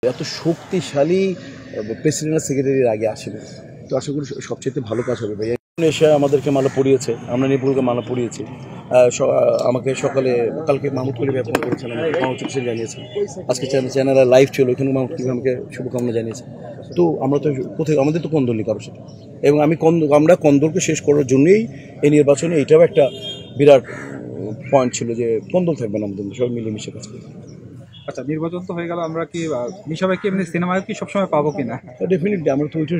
এত শক্তিশালী প্রেসিডেন্ট আর সেক্রেটারির আগে আসেনি, তো আশা করি সবচেয়ে ভালো কাজ হবে ভাইয়া। এসে আমাদেরকে মালা পড়িয়েছে, আমরা নিপুলকে মালা পড়িয়েছি। আমাকে সকালে কালকে মাহমুদ কলি ভাই ফোন করেছেন, আমাকে কংগ্রেচুলেশন জানিয়েছেন। আজকে চ্যানেলে লাইভ ছিল, ওইখানে মাহমুদ কলি আমাকে শুভকামনা জানিয়েছে। তো আমরা তো কোথায়, আমাদের তো কন্দল নেই কারোর সাথে, এবং আমরা কন্দলকে শেষ করার জন্যই এই নির্বাচনে এইটাও একটা বিরাট পয়েন্ট ছিল যে কন্দল থাকবে না, আমাদের সবাই মিলেমিশে কাজ করবে। আচ্ছা, নির্বাচন তো হয়ে গেল, আমরা কি সবাই কি এমনি সিনেমায় কি সবসময় পাবো কিনা? ডেফিনেটলি আমরা তো ওইটা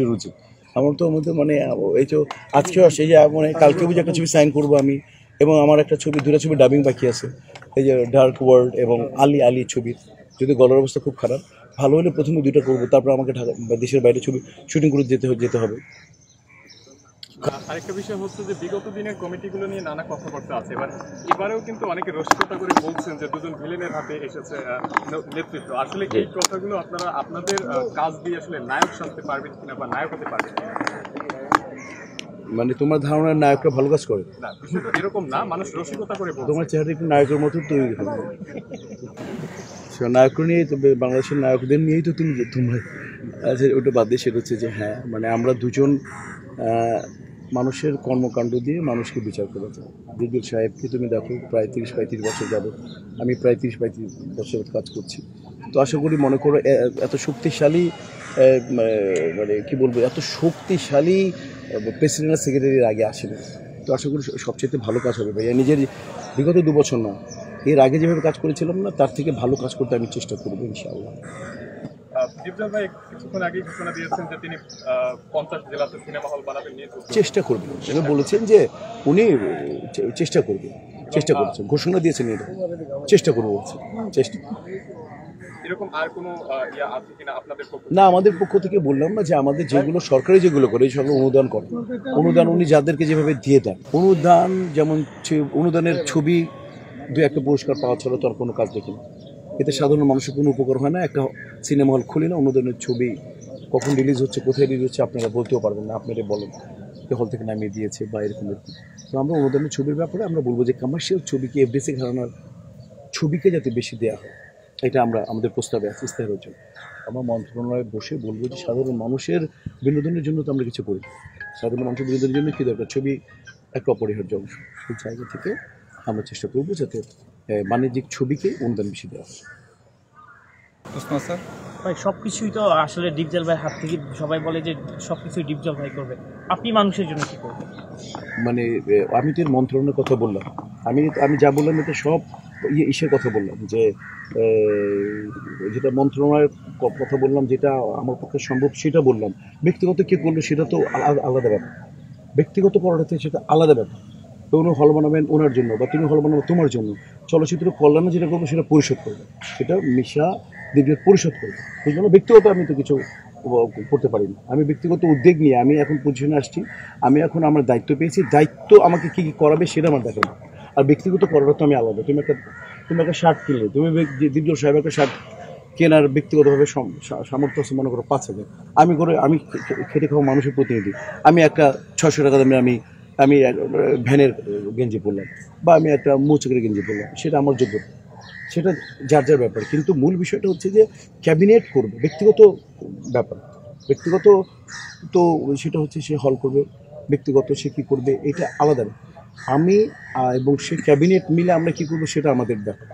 রুটি আমার তো মানে এই তো আজকেও আসে যে মানে কালকেও যে একটা ছবি সাইন করবো আমি, এবং আমার একটা ছবি, দুটো ছবি ডাবিং বাকি আছে, এই যে ডার্ক ওয়ার্ল্ড এবং আলি ছবি। যদি গলার অবস্থা খুব খারাপ, ভালো হলে প্রথমে দুটো করবো, তারপর আমাকে ঢাকা দেশের বাইরে ছবি শুটিং করে যেতে হবে। আরেকটা বিষয় হচ্ছে যে বিগত দিনের কমিটিগুলো নিয়ে নানা কথাবার্তা আছে, এবারেও কিন্তু অনেকে রসিকতা করে বলছেন যে দুজন ভিলেনের হাতে এসেছে নেতৃত্ব। আসলে এই কথাগুলো আপনারা আপনাদের কাজ দিয়ে আসলে নায়ক সাজতে পারবেন কিনা বা নায়ক হতে পারবেন? মানে তোমার ধারণার নায়করা ভালো কাজ করে না, বিষয়টা এরকম না, মানুষ রসিকতা করে বলছে। তোমার চেহারা একটু নায়কের মতো তৈরি হবে, নায়ক নিয়ে বাংলাদেশের নায়কদের নিয়েই তো তোমরা ওটা বাদ দিয়ে। সেটা হচ্ছে যে হ্যাঁ, মানে আমরা দুজন মানুষের কর্মকাণ্ড দিয়ে মানুষকে বিচার করে যাই। দিদির সাহেবকে তুমি দেখো, প্রায় 30-35 বছর যাবো, আমি প্রায় 30-35 বছর কাজ করছি। তো আশা করি, মনে করো এত শক্তিশালী মানে কি বলবো, এত শক্তিশালী প্রেসিডেন্ট আর সেক্রেটারির আগে আসেনি, তো আশা করি সবচেয়ে ভালো কাজ হবে ভাইয়া। নিজের বিগত 2 বছর না, এর আগে যেভাবে কাজ করেছিলাম না, তার থেকে ভালো কাজ করতে আমি চেষ্টা করবো ইনশাআল্লাহ। দীপজল ভাই কিছুক্ষণ আগে ঘোষণা দিয়েছেন যে তিনি 50 জেলাতে সিনেমা হল বানাবেন, নিয়ে চেষ্টা করবেন। তিনি বলেছেন যে উনি চেষ্টা করবেন, করেছেন, ঘোষণা দিয়েছেন, এটা চেষ্টা করবো বলছেন। চেষ্টা এরকম আর কোনো আছে কিনা আপনাদের পক্ষ? না, আমাদের পক্ষ থেকে বললাম না যে আমাদের যেগুলো সরকারি যেগুলো করে, সেগুলো অনুদান করে। অনুদান উনি যাদেরকে যেভাবে দিয়ে দেন, অনুদান যেমন অনুদানের ছবি 2-1টা পুরস্কার পাওয়া ছাড়া তো আর কোনো কাজ দেখি না। এতে সাধারণ মানুষের কোনো উপকার হয় না। একটা সিনেমা হল খুলি না, অনুদানের ছবি কখন রিলিজ হচ্ছে, কোথায় রিলিজ হচ্ছে আপনারা বলতেও পারবেন না। আপনারা বলেন যে হল থেকে নামিয়ে দিয়েছে বা এরকম। তো আমরা অনুদানের ছবির ব্যাপারে আমরা বলবো যে কমার্শিয়াল ছবিকে, এফডিসি ঘরানার ছবিকে যাতে বেশি দেওয়া হয়, এটা আমরা আমাদের প্রস্তাবে আছে ইস্তেহারের জন্য। আমরা মন্ত্রণালয়ে বসে বলবো যে সাধারণ মানুষের বিনোদনের জন্য তো আমরা কিছু করি, সাধারণ মানুষের বিনোদনের জন্য কী দরকার, ছবি একটা অপরিহার্য অংশ। সেই জায়গা থেকে আমরা চেষ্টা করবো যাতে বাণিজ্যিক ছবিকে অনুদান বেশি দেওয়া হয়। স্যার ভাই, সব কিছুই তো আসলে ডিপজল ভাইয়ের হাত থেকে, সবাই বলে যে সব কিছুই ডিপজল ভাই করবে, আপনি মানুষের জন্য কী করবেন? মানে আমি তো এর মন্ত্রণালয়ের কথা বললাম, আমি যা বললাম এটা সব ইসের কথা বললাম, যে যেটা মন্ত্রণালয়ের কথা বললাম, যেটা আমার পক্ষে সম্ভব সেটা বললাম। ব্যক্তিগত কে করলো সেটা তো আলাদা ব্যাপার, ব্যক্তিগত করাটা সেটা আলাদা ব্যাপার। তো উনি হল বানাবেন ওনার জন্য, বা তুমি হল বানাবো তোমার জন্য। চলচ্চিত্র কল্যাণে যেটা করবো সেটা পরিশোধ করবে, সেটা মিশা দিব্যের পরিশোধ করবে। সেই জন্য ব্যক্তিগত আমি তো কিছু করতে পারি না। আমি ব্যক্তিগত উদ্যোগ নিয়ে আমি এখন পজিশনে আসছি, আমি এখন আমার দায়িত্ব পেয়েছি, দায়িত্ব আমাকে কী কী করাবে সেটা আমার দেখা। আর ব্যক্তিগত করাটা তো আমি আলাদা। তুমি একটা শার্ট কিনলে, তুমি দিব্যল সাহেব একটা শার্ট কেনার ব্যক্তিগতভাবে সামর্থ্য আছে, মনে করো 5,000। আমি খেটে খাওয়া মানুষের প্রতিনিধি, আমি একটা 600 টাকা দামে আমি ভ্যানের গেঞ্জি পরলাম, বা আমি একটা মোচকের গেঞ্জি পরলাম, সেটা আমার যোগ্যতা, সেটা যার ব্যাপার। কিন্তু মূল বিষয়টা হচ্ছে যে ক্যাবিনেট করবে, ব্যক্তিগত ব্যাপার। ব্যক্তিগত তো সেটা হচ্ছে সে হল করবে, ব্যক্তিগত সে কী করবে এটা আলাদা। আমি এবং সে ক্যাবিনেট মিলে আমরা কী করবো সেটা আমাদের ব্যাপার।